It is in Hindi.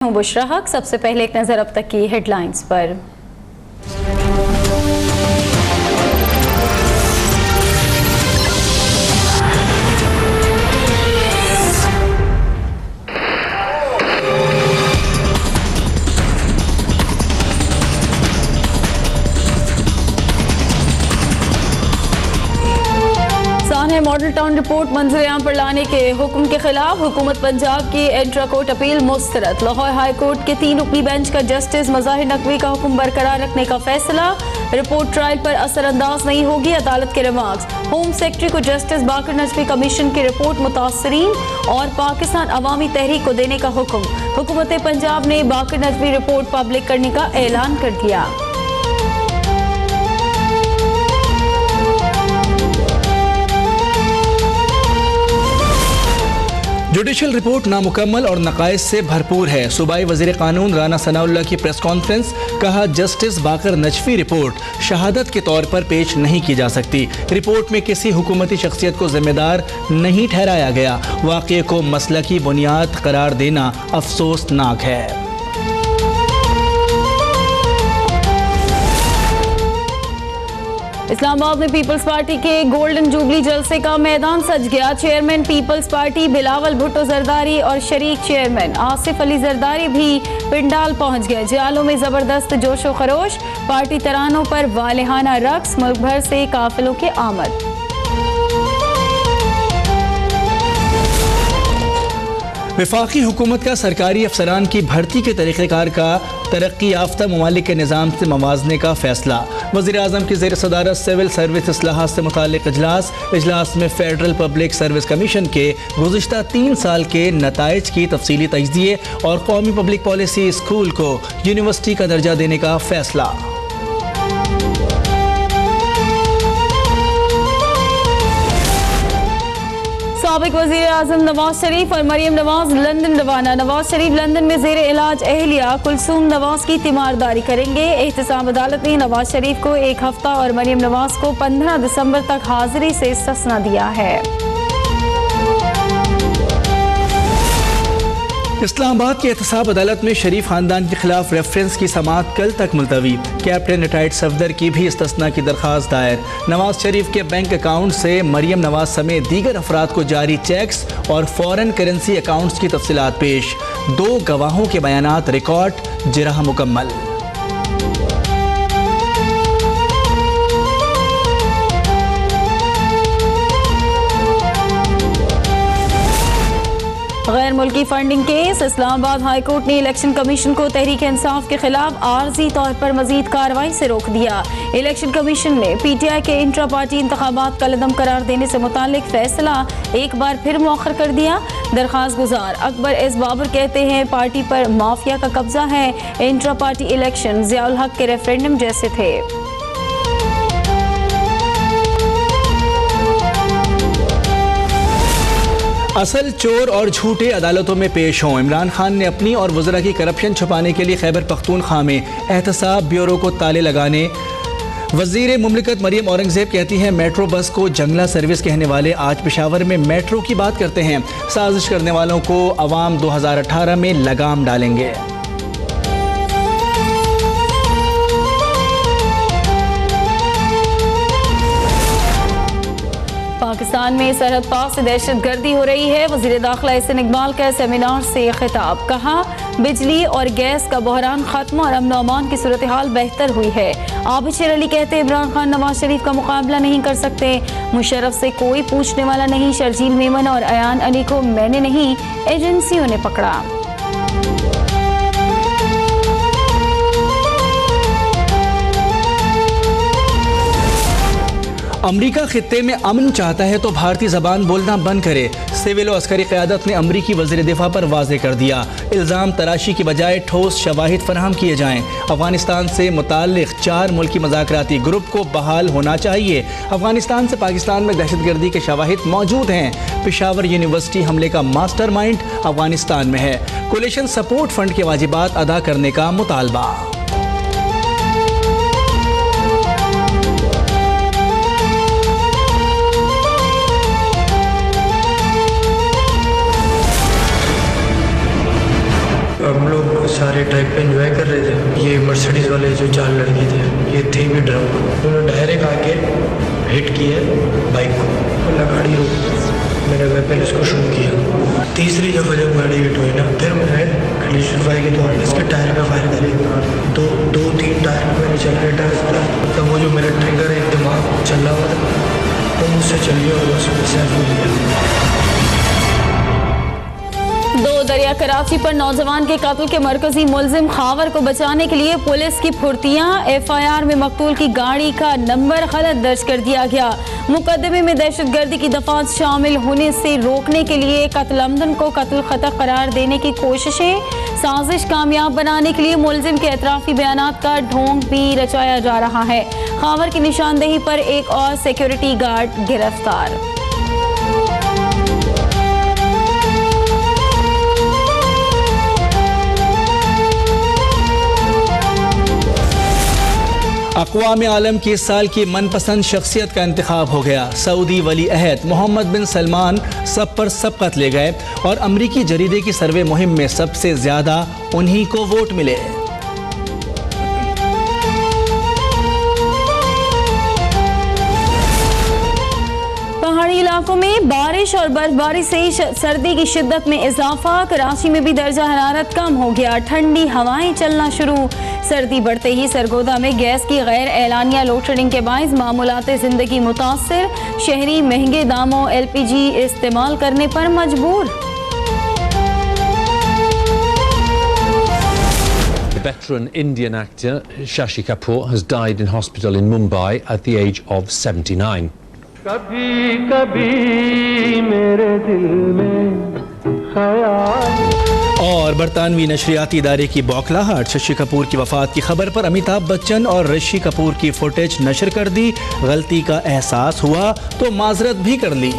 हूं बुशरा हक। सबसे पहले एक नजर अब तक की हेडलाइंस पर। मॉडल टाउन रिपोर्ट मंजूर-ए-आम पर लाने के हुक्म के खिलाफ हुकूमत पंजाब की इंट्रा कोर्ट अपील मुस्तरद। लाहौर हाई कोर्ट के 3 रुकनी बेंच का जस्टिस मज़ाहिर नकवी का हुक्म बरकरार रखने का फैसला। रिपोर्ट ट्रायल पर असरअंदाज नहीं होगी, अदालत के रिमार्क्स। होम सेक्रेटरी को जस्टिस बाकर नजवी कमीशन की रिपोर्ट मुतासरीन और पाकिस्तान अवामी तहरीक को देने का हुक्म। हुकूमत पंजाब ने बाकर नजवी रिपोर्ट पब्लिक करने का ऐलान कर दिया। जुडिशल रिपोर्ट नामुकम्मल और नकाइस से भरपूर है। सूबाई वजीर कानून राना सनाउल्लाह की प्रेस कॉन्फ्रेंस। कहा, जस्टिस बाकर नजवी रिपोर्ट शहादत के तौर पर पेश नहीं की जा सकती। रिपोर्ट में किसी हुकूमती शख्सियत को जिम्मेदार नहीं ठहराया गया। वाक़ये को मसलकी बुनियाद करार देना अफसोसनाक है। इस्लामाबाद में पीपल्स पार्टी के गोल्डन जुबली जलसे का मैदान सज गया। Chairman People's Party Bilawal Bhutto Zardari और शरीक चेयरमैन आसिफ अली जरदारी भी पिंडाल पहुंच गए। जालों में जबरदस्त जोशो खरोश, पार्टी तरानों पर वालिहाना रक्स, मुल्क भर से काफिलों के आमद। वफाकी हुकूमत का सरकारी अफसरान की भर्ती के तरीक़ेकार का तरक्की याफ्ता ममालिक के निज़ाम से मवाजने का फैसला। वज़ीर-ए-आज़म की ज़ेर सदारत सिविल सर्विस इस्लाहात से मुताल्लिक़ इजलास में फेडरल पब्लिक सर्विस कमीशन के गुज़िश्ता 3 साल के नताइज की तफसीली तजज़िये और कौमी पब्लिक पॉलिसी स्कूल को यूनिवर्सिटी का दर्जा देने का फैसला। साबिक वज़ीर आज़म नवाज शरीफ और मरियम नवाज लंदन रवाना। नवाज शरीफ लंदन में ज़ेर इलाज अहलिया कुलसूम नवाज की तीमारदारी करेंगे। एहतसाब अदालत ने नवाज शरीफ को 1 हफ्ता और मरियम नवाज को 15 दिसंबर तक हाजिरी से इस्तिस्ना दिया है। इस्लामाबाद की एहतसाब अदालत में शरीफ खानदान के खिलाफ रेफरेंस की समाअत कल तक मुलतवी। कैप्टन रिटायर्ड सफदर की भी इस्तिस्ना की दरख्वास्त दायर। नवाज शरीफ के बैंक अकाउंट से मरियम नवाज समेत दीगर अफराद को जारी चेक्स और फॉरेन करेंसी अकाउंट्स की तफसीलात पेश। 2 गवाहों के बयानात रिकॉर्ड, जिरह मुकम्मल। गैर मुल्की funding case. Islamabad high court ने इलेक्शन कमीशन को तहरीक इंसाफ के खिलाफ आर्जी तौर पर मजीद कार्रवाई से रोक दिया। इलेक्शन कमीशन ने PTI के इंट्रा पार्टी इंतखाबात कलअदम करार देने से मुतालिक फैसला एक बार फिर मौखर कर दिया। दरख्वास्त गुजार अकबर एस बाबर कहते हैं, पार्टी पर माफिया का कब्जा है। इंट्रा पार्टी इलेक्शन ज़ियाउल हक के रेफरेंडम जैसे थे। असल चोर और झूठे अदालतों में पेश हों। इमरान खान ने अपनी और वज़रा की करप्शन छुपाने के लिए खैबर पख्तूनख्वा में एहतसाब ब्यूरो को ताले लगाने। वज़ीर मुमलिकत मरियम औरंगज़ेब कहती हैं, मेट्रो बस को जंगला सर्विस कहने वाले आज पेशावर में मेट्रो की बात करते हैं। साजिश करने वालों को अवाम 2018 में लगाम डालेंगे। पाकिस्तान में सरहद पार से दहशत गर्दी हो रही है। वज़ीर दाखिला एहसन इकबाल का सेमिनार से खिताब। कहा, बिजली और गैस का बहरान खत्म और अमन अमान की सूरत हाल बेहतर हुई है। आबिद शेर अली कहते, इमरान खान नवाज शरीफ का मुकाबला नहीं कर सकते। मुशर्रफ से कोई पूछने वाला नहीं। शर्जील मेमन और अयान अली को मैंने नहीं, एजेंसियों ने पकड़ा। अमरीका खित्ते में अमन चाहता है तो भारतीय ज़बान बोलना बंद करे। सिविल और अस्करी क़यादत ने अमरीकी वज़ीर दिफा पर वाज़े कर दिया। इल्ज़ाम तराशी की बजाय ठोस शवाहिद फराहम किए जाएँ। अफ़गानिस्तान से मुताल्लिक़ 4 मुल्की मज़ाकराती ग्रुप को बहाल होना चाहिए। अफ़गानिस्तान से पाकिस्तान में दहशतगर्दी के शवाहिद मौजूद हैं। पेशावर यूनिवर्सिटी हमले का मास्टरमाइंड अफ़गानिस्तान में है। कोलिशन सपोर्ट फंड के वाजिबात अदा करने का मुतालबा। हम लोग सारे ट्रैक पे एंजॉय कर रहे थे। ये मर्सिडीज वाले जो 4 लड़के थे ये थे भी ड्रंक, उन्होंने डायरेक्ट आके हिट किया बाइक को, बोला गाड़ी रोक, मैंने वेपन इसको शूट किया। तीसरी दफ़ा जब गाड़ी हिट हुई ना, फिर मैंने कंडीशन फायर के द्वारा इसके टायर पे फायर करी। दो 3 टायर पे मैंने चला टायर, तब वो जो मेरा ट्रिगर है दिमाग चल रहा हुआ था तो मुझसे चल गया और उसमें सेफ हो गया। 2 दरिया कराची पर नौजवान के कत्ल के मरकजी मुलजिम खावर को बचाने के लिए पुलिस की फुर्तियां। FIR में मकतूल की गाड़ी का नंबर गलत दर्ज कर दिया गया। मुकदमे में दहशतगर्दी की दफात शामिल होने से रोकने के लिए कत्ल अमदन को कत्ल खता करार देने की कोशिशें। साजिश कामयाब बनाने के लिए मुलजिम के एतराफी बयानात का ढोंग भी रचाया जा रहा है। खावर की निशानदेही पर एक और सिक्योरिटी गार्ड गिरफ्तार। अक़वाम आलम की इस साल की मनपसंद शख्सियत का इंतखाब हो गया। सऊदी वली अहद मोहम्मद बिन सलमान सब पर सबकत ले गए और अमरीकी जरीदे की सर्वे मुहिम में सबसे ज़्यादा उन्हीं को वोट मिले। पहाड़ी इलाकों में बारिश और बर्फबारी से सर्दी की शिद्दत में इजाफा। कराची में भी दर्जा हरारत कम हो गया, ठंडी हवाएं चलना शुरू। सर्दी बढ़ते ही सरगोदा में गैस की गैर एलानिया लोड शेडिंग के बायस मामूलात ज़िंदगी मुतासर। शहरी महंगे दामों LPG इस्तेमाल करने पर मजबूर। The veteran Indian actor Shashi Kapoor has died in hospital in Mumbai at the age of 79. कभी कभी मेरे दिल में ख्याल। और बरतानवी नशरियाती इदारे की बौखलाहट। शशि कपूर की वफात की खबर पर अमिताभ बच्चन और ऋषि कपूर की फुटेज नशर कर दी। गलती का एहसास हुआ तो माजरत भी कर ली।